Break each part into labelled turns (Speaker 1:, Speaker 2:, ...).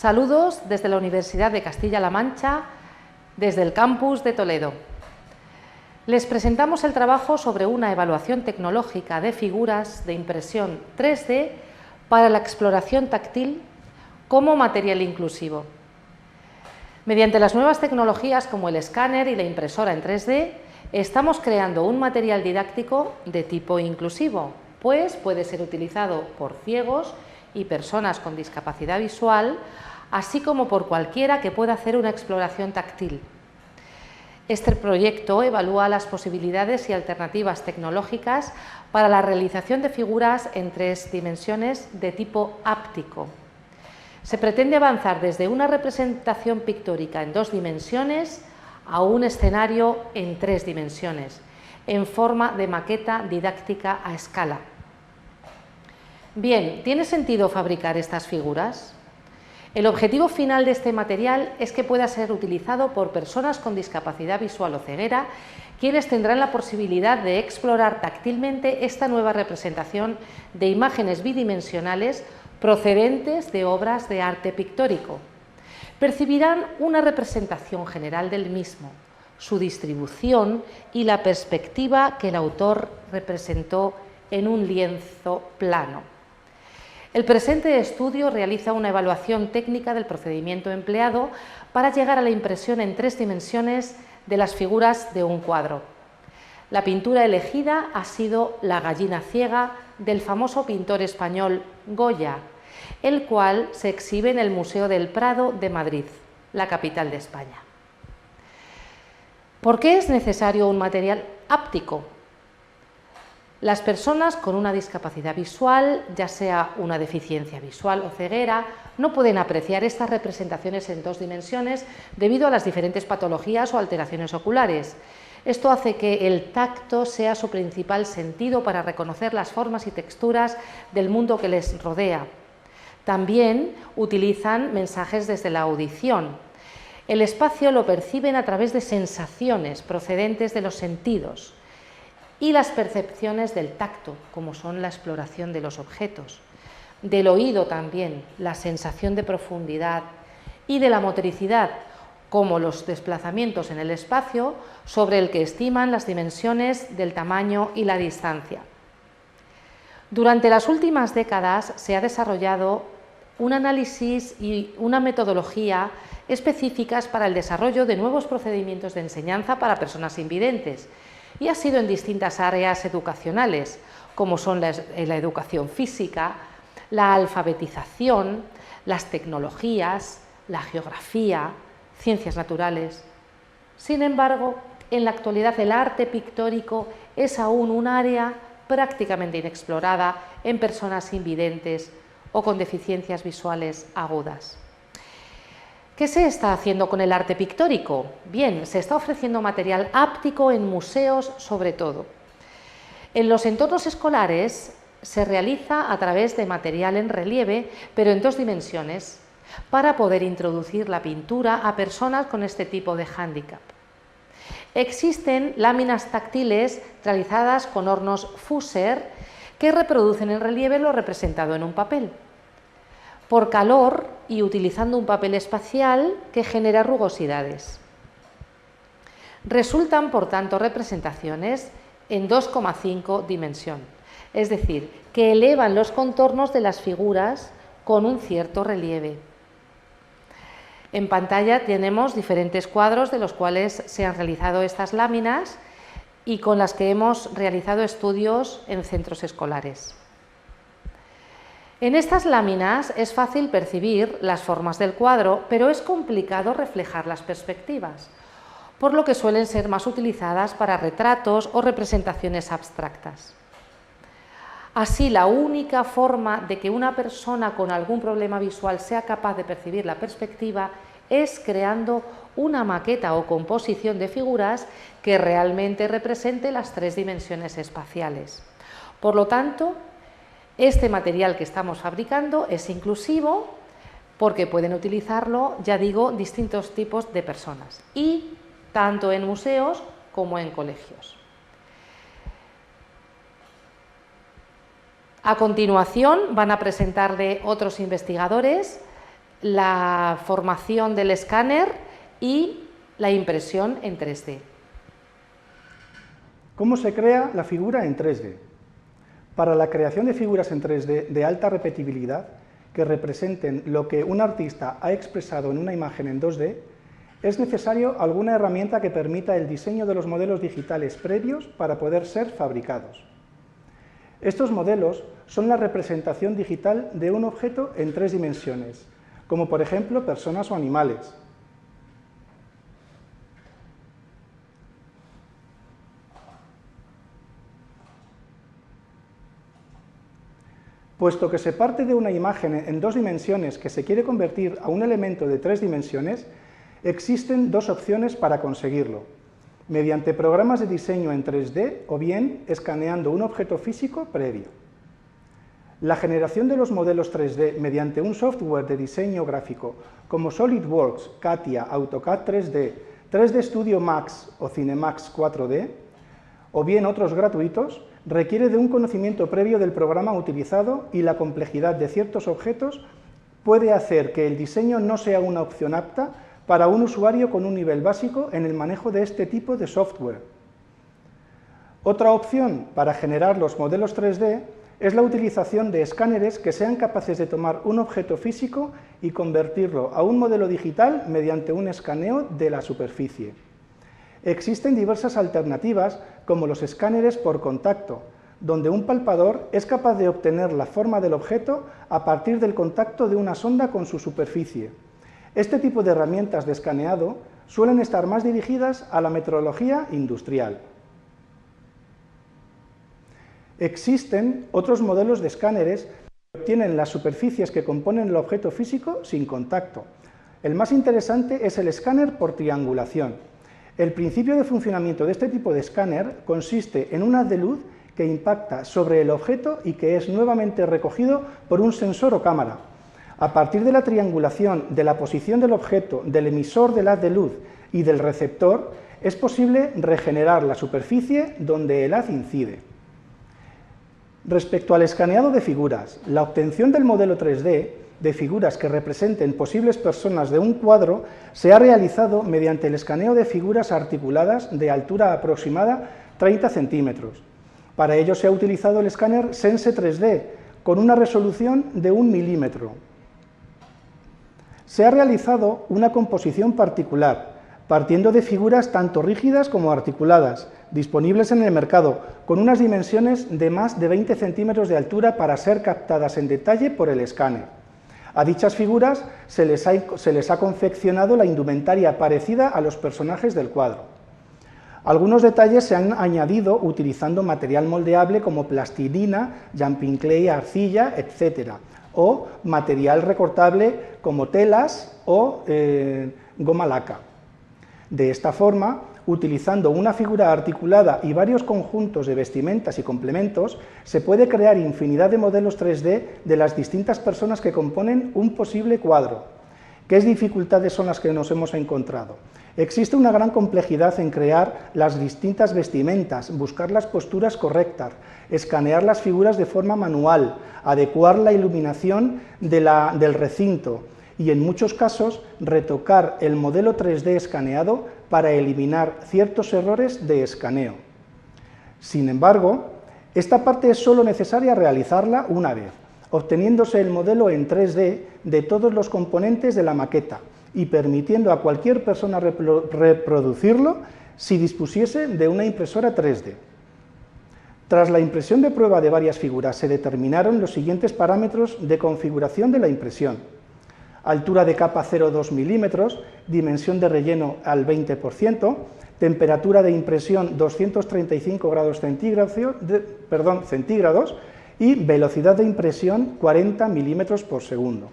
Speaker 1: Saludos desde la Universidad de Castilla-La Mancha, desde el campus de Toledo. Les presentamos el trabajo sobre una evaluación tecnológica de figuras de impresión 3D para la exploración táctil como material inclusivo. Mediante las nuevas tecnologías como el escáner y la impresora en 3D, estamos creando un material didáctico de tipo inclusivo, pues puede ser utilizado por ciegos y personas con discapacidad visual, así como por cualquiera que pueda hacer una exploración táctil. Este proyecto evalúa las posibilidades y alternativas tecnológicas para la realización de figuras en 3 dimensiones de tipo áptico. Se pretende avanzar desde una representación pictórica en 2 dimensiones a un escenario en 3 dimensiones, en forma de maqueta didáctica a escala. Bien, ¿tiene sentido fabricar estas figuras? El objetivo final de este material es que pueda ser utilizado por personas con discapacidad visual o ceguera, quienes tendrán la posibilidad de explorar táctilmente esta nueva representación de imágenes bidimensionales procedentes de obras de arte pictórico. Percibirán una representación general del mismo, su distribución y la perspectiva que el autor representó en un lienzo plano. El presente estudio realiza una evaluación técnica del procedimiento empleado para llegar a la impresión en 3 dimensiones de las figuras de un cuadro. La pintura elegida ha sido La gallina ciega del famoso pintor español Goya, el cual se exhibe en el Museo del Prado de Madrid, la capital de España. ¿Por qué es necesario un material áptico? Las personas con una discapacidad visual, ya sea una deficiencia visual o ceguera, no pueden apreciar estas representaciones en 2 dimensiones debido a las diferentes patologías o alteraciones oculares. Esto hace que el tacto sea su principal sentido para reconocer las formas y texturas del mundo que les rodea. También utilizan mensajes desde la audición. El espacio lo perciben a través de sensaciones procedentes de los sentidos y las percepciones del tacto, como son la exploración de los objetos, del oído también, la sensación de profundidad, y de la motricidad, como los desplazamientos en el espacio sobre el que estiman las dimensiones del tamaño y la distancia. Durante las últimas décadas se ha desarrollado un análisis y una metodología específicas para el desarrollo de nuevos procedimientos de enseñanza para personas invidentes, y ha sido en distintas áreas educacionales, como son la educación física, la alfabetización, las tecnologías, la geografía, ciencias naturales. Sin embargo, en la actualidad el arte pictórico es aún un área prácticamente inexplorada en personas invidentes o con deficiencias visuales agudas. ¿Qué se está haciendo con el arte pictórico? Bien, se está ofreciendo material áptico en museos sobre todo. En los entornos escolares se realiza a través de material en relieve, pero en 2 dimensiones, para poder introducir la pintura a personas con este tipo de hándicap. Existen láminas táctiles realizadas con hornos Fuser que reproducen en relieve lo representado en un papel, por calor y utilizando un papel espacial que genera rugosidades. Resultan, por tanto, representaciones en 2,5 dimensión, es decir, que elevan los contornos de las figuras con un cierto relieve. En pantalla tenemos diferentes cuadros de los cuales se han realizado estas láminas y con las que hemos realizado estudios en centros escolares. En estas láminas es fácil percibir las formas del cuadro, pero es complicado reflejar las perspectivas, por lo que suelen ser más utilizadas para retratos o representaciones abstractas. Así, la única forma de que una persona con algún problema visual sea capaz de percibir la perspectiva es creando una maqueta o composición de figuras que realmente represente las 3 dimensiones espaciales. Por lo tanto, este material que estamos fabricando es inclusivo porque pueden utilizarlo, ya digo, distintos tipos de personas, y tanto en museos como en colegios. A continuación van a presentarle otros investigadores la formación del escáner y la impresión en 3D.
Speaker 2: ¿Cómo se crea la figura en 3D? Para la creación de figuras en 3D de alta repetibilidad, que representen lo que un artista ha expresado en una imagen en 2D, es necesario alguna herramienta que permita el diseño de los modelos digitales previos para poder ser fabricados. Estos modelos son la representación digital de un objeto en 3 dimensiones, como por ejemplo personas o animales. Puesto que se parte de una imagen en 2 dimensiones que se quiere convertir a un elemento de 3 dimensiones, existen 2 opciones para conseguirlo: mediante programas de diseño en 3D o bien escaneando un objeto físico previo. La generación de los modelos 3D mediante un software de diseño gráfico como SolidWorks, CATIA, AutoCAD 3D, 3D Studio Max o Cinemax 4D, o bien otros gratuitos, requiere de un conocimiento previo del programa utilizado, y la complejidad de ciertos objetos puede hacer que el diseño no sea una opción apta para un usuario con un nivel básico en el manejo de este tipo de software. Otra opción para generar los modelos 3D es la utilización de escáneres que sean capaces de tomar un objeto físico y convertirlo a un modelo digital mediante un escaneo de la superficie. Existen diversas alternativas, como los escáneres por contacto, donde un palpador es capaz de obtener la forma del objeto a partir del contacto de una sonda con su superficie. Este tipo de herramientas de escaneado suelen estar más dirigidas a la metrología industrial. Existen otros modelos de escáneres que obtienen las superficies que componen el objeto físico sin contacto. El más interesante es el escáner por triangulación. El principio de funcionamiento de este tipo de escáner consiste en un haz de luz que impacta sobre el objeto y que es nuevamente recogido por un sensor o cámara. A partir de la triangulación de la posición del objeto, del emisor del haz de luz y del receptor, es posible regenerar la superficie donde el haz incide. Respecto al escaneado de figuras, la obtención del modelo 3D de figuras que representen posibles personas de un cuadro se ha realizado mediante el escaneo de figuras articuladas de altura aproximada 30 centímetros. Para ello se ha utilizado el escáner Sense 3D con una resolución de 1 milímetro. Se ha realizado una composición particular, partiendo de figuras tanto rígidas como articuladas, disponibles en el mercado, con unas dimensiones de más de 20 centímetros de altura para ser captadas en detalle por el escáner. A dichas figuras se les ha confeccionado la indumentaria parecida a los personajes del cuadro. Algunos detalles se han añadido utilizando material moldeable como plastilina, jumping clay, arcilla, etc., o material recortable como telas o goma laca. De esta forma, utilizando una figura articulada y varios conjuntos de vestimentas y complementos, se puede crear infinidad de modelos 3D de las distintas personas que componen un posible cuadro. ¿Qué dificultades son las que nos hemos encontrado? Existe una gran complejidad en crear las distintas vestimentas, buscar las posturas correctas, escanear las figuras de forma manual, adecuar la iluminación del recinto y, en muchos casos, retocar el modelo 3D escaneado para eliminar ciertos errores de escaneo. Sin embargo, esta parte es solo necesaria realizarla una vez, obteniéndose el modelo en 3D de todos los componentes de la maqueta y permitiendo a cualquier persona reproducirlo si dispusiese de una impresora 3D. Tras la impresión de prueba de varias figuras, se determinaron los siguientes parámetros de configuración de la impresión: altura de capa 0,2 milímetros, dimensión de relleno al 20%, temperatura de impresión 235 grados centígrados y velocidad de impresión 40 milímetros por segundo.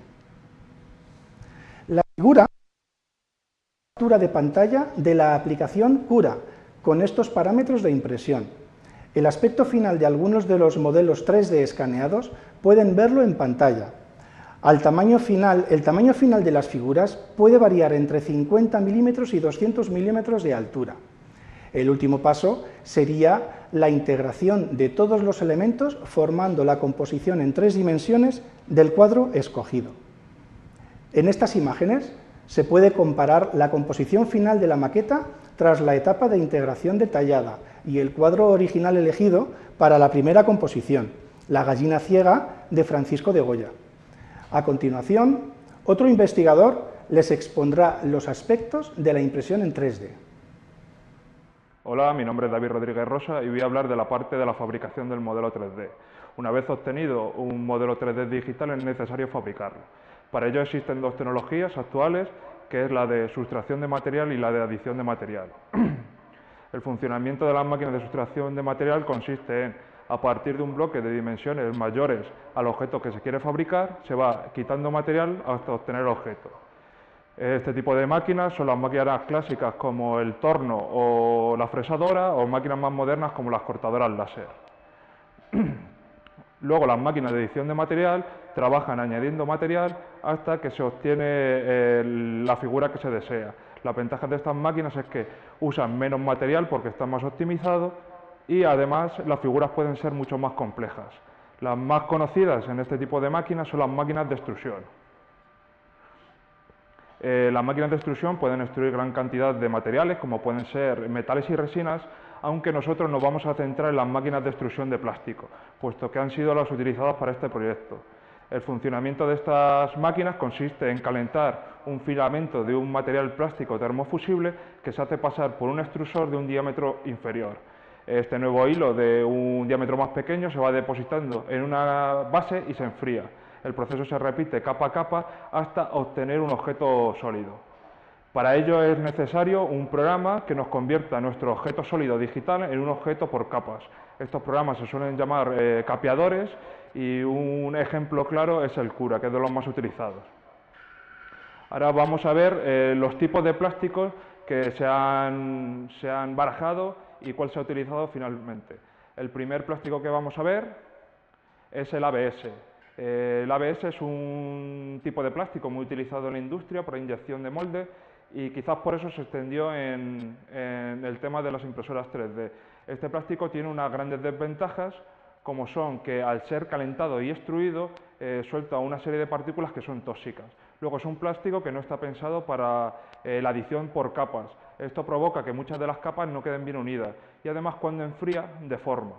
Speaker 2: La figura es la captura de pantalla de la aplicación Cura, con estos parámetros de impresión. El aspecto final de algunos de los modelos 3D escaneados pueden verlo en pantalla. El tamaño final de las figuras puede variar entre 50 milímetros y 200 milímetros de altura. El último paso sería la integración de todos los elementos formando la composición en 3 dimensiones del cuadro escogido. En estas imágenes se puede comparar la composición final de la maqueta tras la etapa de integración detallada y el cuadro original elegido para la primera composición, La gallina ciega, de Francisco de Goya. A continuación, otro investigador les expondrá los aspectos de la impresión en 3D.
Speaker 3: Hola, mi nombre es David Rodríguez Rosa y voy a hablar de la parte de la fabricación del modelo 3D. Una vez obtenido un modelo 3D digital es necesario fabricarlo. Para ello existen dos tecnologías actuales, que es la de sustracción de material y la de adición de material. El funcionamiento de las máquinas de sustracción de material consiste en, a partir de un bloque de dimensiones mayores al objeto que se quiere fabricar, se va quitando material hasta obtener el objeto. Este tipo de máquinas son las máquinas clásicas como el torno o la fresadora, o máquinas más modernas como las cortadoras láser. Luego las máquinas de edición de material trabajan añadiendo material hasta que se obtiene la figura que se desea. La ventaja de estas máquinas es que usan menos material porque están más optimizados y además las figuras pueden ser mucho más complejas. Las más conocidas en este tipo de máquinas son las máquinas de extrusión. Las máquinas de extrusión pueden extruir gran cantidad de materiales, como pueden ser metales y resinas, aunque nosotros nos vamos a centrar en las máquinas de extrusión de plástico, puesto que han sido las utilizadas para este proyecto. El funcionamiento de estas máquinas consiste en calentar un filamento de un material plástico termofusible que se hace pasar por un extrusor de un diámetro inferior. Este nuevo hilo de un diámetro más pequeño se va depositando en una base y se enfría. El proceso se repite capa a capa hasta obtener un objeto sólido. Para ello es necesario un programa que nos convierta nuestro objeto sólido digital en un objeto por capas. Estos programas se suelen llamar capeadores y un ejemplo claro es el Cura, que es de los más utilizados. Ahora vamos a ver los tipos de plásticos que se han barajado y cuál se ha utilizado finalmente. El primer plástico que vamos a ver es el ABS. El ABS es un tipo de plástico muy utilizado en la industria para inyección de molde y quizás por eso se extendió en el tema de las impresoras 3D. Este plástico tiene unas grandes desventajas, como son que al ser calentado y extruido suelta una serie de partículas que son tóxicas. Luego es un plástico que no está pensado para la adición por capas. Esto provoca que muchas de las capas no queden bien unidas y además cuando enfría deforma.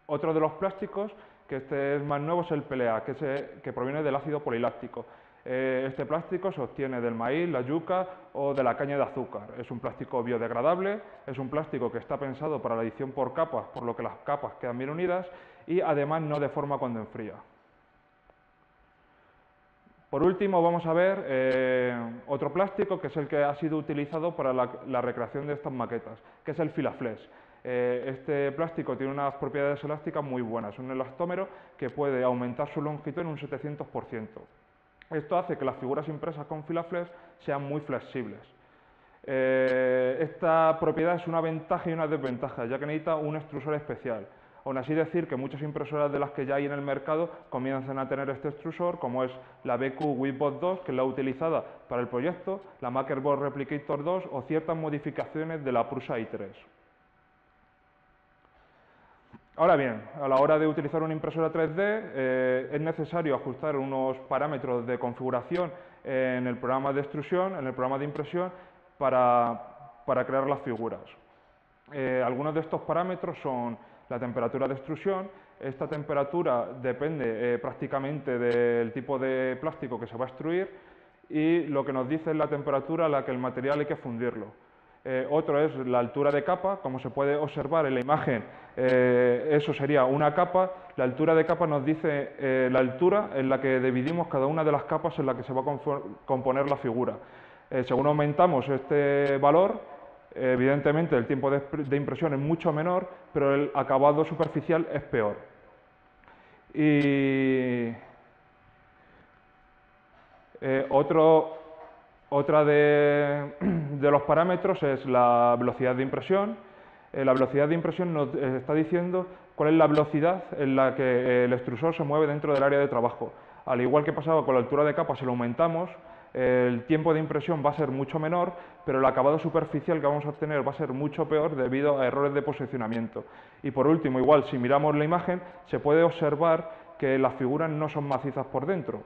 Speaker 3: Otro de los plásticos, que este es más nuevo, es el PLA, que proviene del ácido poliláctico. Este plástico se obtiene del maíz, la yuca o de la caña de azúcar. Es un plástico biodegradable, es un plástico que está pensado para la adición por capas, por lo que las capas quedan bien unidas y además no deforma cuando enfría. Por último vamos a ver otro plástico que es el que ha sido utilizado para la recreación de estas maquetas, que es el Filaflex. Este plástico tiene unas propiedades elásticas muy buenas, es un elastómero que puede aumentar su longitud en un 700%. Esto hace que las figuras impresas con Filaflex sean muy flexibles. Esta propiedad es una ventaja y una desventaja, ya que necesita un extrusor especial. Aún así decir que muchas impresoras de las que ya hay en el mercado comienzan a tener este extrusor, como es la BQ Whipbot 2, que es la utilizada para el proyecto, la MakerBot Replicator 2 o ciertas modificaciones de la Prusa i3. Ahora bien, a la hora de utilizar una impresora 3D es necesario ajustar unos parámetros de configuración en el programa de extrusión, en el programa de impresión, para crear las figuras. Algunos de estos parámetros son la temperatura de extrusión. Esta temperatura depende prácticamente del tipo de plástico que se va a extruir y lo que nos dice es la temperatura a la que el material hay que fundirlo. Otro es la altura de capa, como se puede observar en la imagen, eso sería una capa. La altura de capa nos dice la altura en la que dividimos cada una de las capas en la que se va a componer la figura. Según aumentamos este valor, evidentemente el tiempo de impresión es mucho menor, pero el acabado superficial es peor. Y otra de los parámetros es la velocidad de impresión. La velocidad de impresión nos está diciendo cuál es la velocidad en la que el extrusor se mueve dentro del área de trabajo. Al igual que pasaba con la altura de capa, si lo aumentamos, el tiempo de impresión va a ser mucho menor, pero el acabado superficial que vamos a obtener va a ser mucho peor debido a errores de posicionamiento. Y por último, igual, si miramos la imagen, se puede observar que las figuras no son macizas por dentro.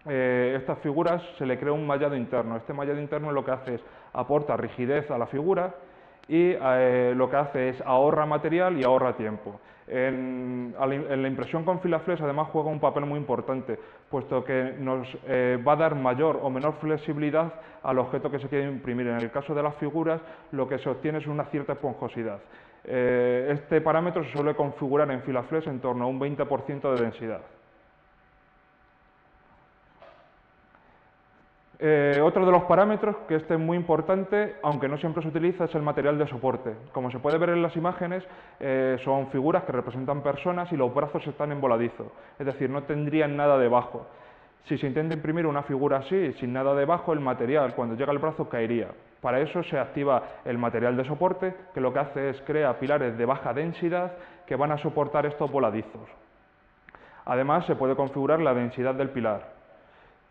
Speaker 3: estas figuras se le crea un mallado interno. Este mallado interno lo que hace es aporta rigidez a la figura y lo que hace es ahorra material y ahorra tiempo. En la impresión con Filaflex además juega un papel muy importante, puesto que nos va a dar mayor o menor flexibilidad al objeto que se quiere imprimir. En el caso de las figuras, lo que se obtiene es una cierta esponjosidad. Este parámetro se suele configurar en Filaflex en torno a un 20% de densidad. Otro de los parámetros, que este es muy importante, aunque no siempre se utiliza, es el material de soporte. Como se puede ver en las imágenes, son figuras que representan personas y los brazos están en voladizo, es decir, no tendrían nada debajo. Si se intenta imprimir una figura así, sin nada debajo, el material, cuando llega al brazo, caería. Para eso se activa el material de soporte, que lo que hace es crear pilares de baja densidad que van a soportar estos voladizos. Además, se puede configurar la densidad del pilar.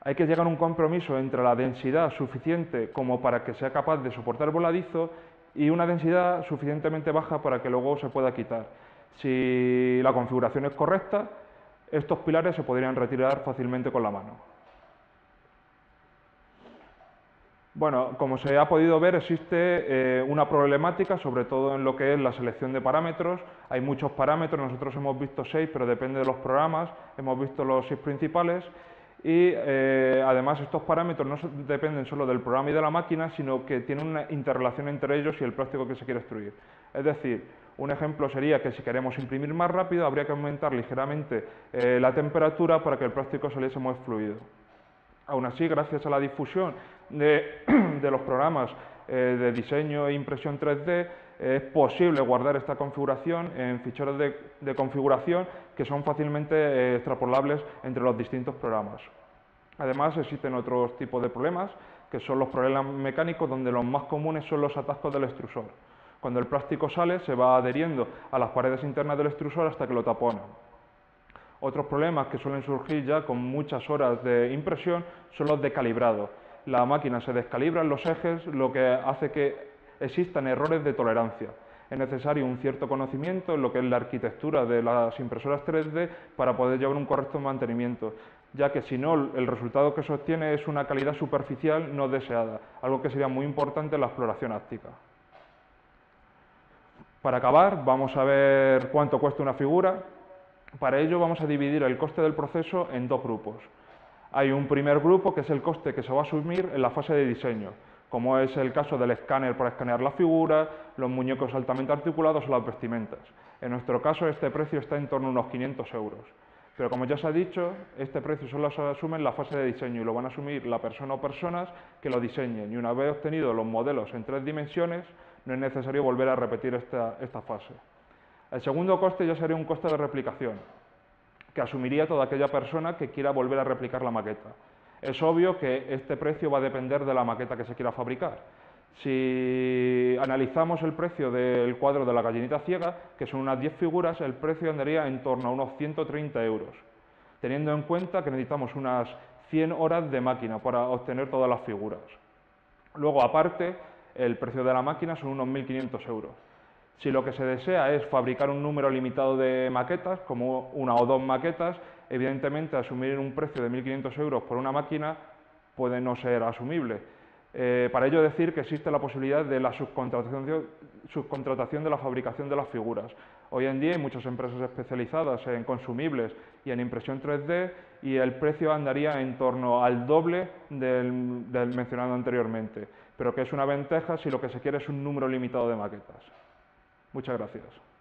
Speaker 3: Hay que llegar a un compromiso entre la densidad suficiente como para que sea capaz de soportar el voladizo y una densidad suficientemente baja para que luego se pueda quitar. Si la configuración es correcta, estos pilares se podrían retirar fácilmente con la mano. Bueno, como se ha podido ver, existe una problemática, sobre todo en lo que es la selección de parámetros. Hay muchos parámetros, nosotros hemos visto 6, pero depende de los programas, hemos visto los 6 principales. Y además estos parámetros no dependen solo del programa y de la máquina, sino que tienen una interrelación entre ellos y el plástico que se quiere extruir. Es decir, un ejemplo sería que si queremos imprimir más rápido habría que aumentar ligeramente la temperatura para que el plástico saliese más fluido. Aún así, gracias a la difusión de los programas de diseño e impresión 3D, es posible guardar esta configuración en ficheros de configuración que son fácilmente extrapolables entre los distintos programas. Además, existen otros tipos de problemas, que son los problemas mecánicos, donde los más comunes son los atascos del extrusor. Cuando el plástico sale, se va adheriendo a las paredes internas del extrusor hasta que lo tapona. Otros problemas que suelen surgir ya con muchas horas de impresión son los de calibrado. La máquina se descalibra en los ejes, lo que hace que existan errores de tolerancia. Es necesario un cierto conocimiento en lo que es la arquitectura de las impresoras 3D para poder llevar un correcto mantenimiento, ya que si no, el resultado que se obtiene es una calidad superficial no deseada, algo que sería muy importante en la exploración áptica. Para acabar, vamos a ver cuánto cuesta una figura. Para ello vamos a dividir el coste del proceso en dos grupos. Hay un primer grupo que es el coste que se va a asumir en la fase de diseño, como es el caso del escáner para escanear la figura, los muñecos altamente articulados o las vestimentas. En nuestro caso este precio está en torno a unos 500 euros. Pero como ya se ha dicho, este precio solo se asume en la fase de diseño y lo van a asumir la persona o personas que lo diseñen. Y una vez obtenidos los modelos en 3 dimensiones, no es necesario volver a repetir esta fase. El segundo coste ya sería un coste de replicación, que asumiría toda aquella persona que quiera volver a replicar la maqueta. Es obvio que este precio va a depender de la maqueta que se quiera fabricar. Si analizamos el precio del cuadro de la gallinita ciega, que son unas 10 figuras, el precio andaría en torno a unos 130 euros, teniendo en cuenta que necesitamos unas 100 horas de máquina para obtener todas las figuras. Luego, aparte, el precio de la máquina son unos 1.500 euros. Si lo que se desea es fabricar un número limitado de maquetas, como una o dos maquetas, evidentemente asumir un precio de 1.500 euros por una máquina puede no ser asumible. Para ello decir que existe la posibilidad de la subcontratación de la fabricación de las figuras. Hoy en día hay muchas empresas especializadas en consumibles y en impresión 3D y el precio andaría en torno al doble del mencionado anteriormente, pero que es una ventaja si lo que se quiere es un número limitado de maquetas. Muchas gracias.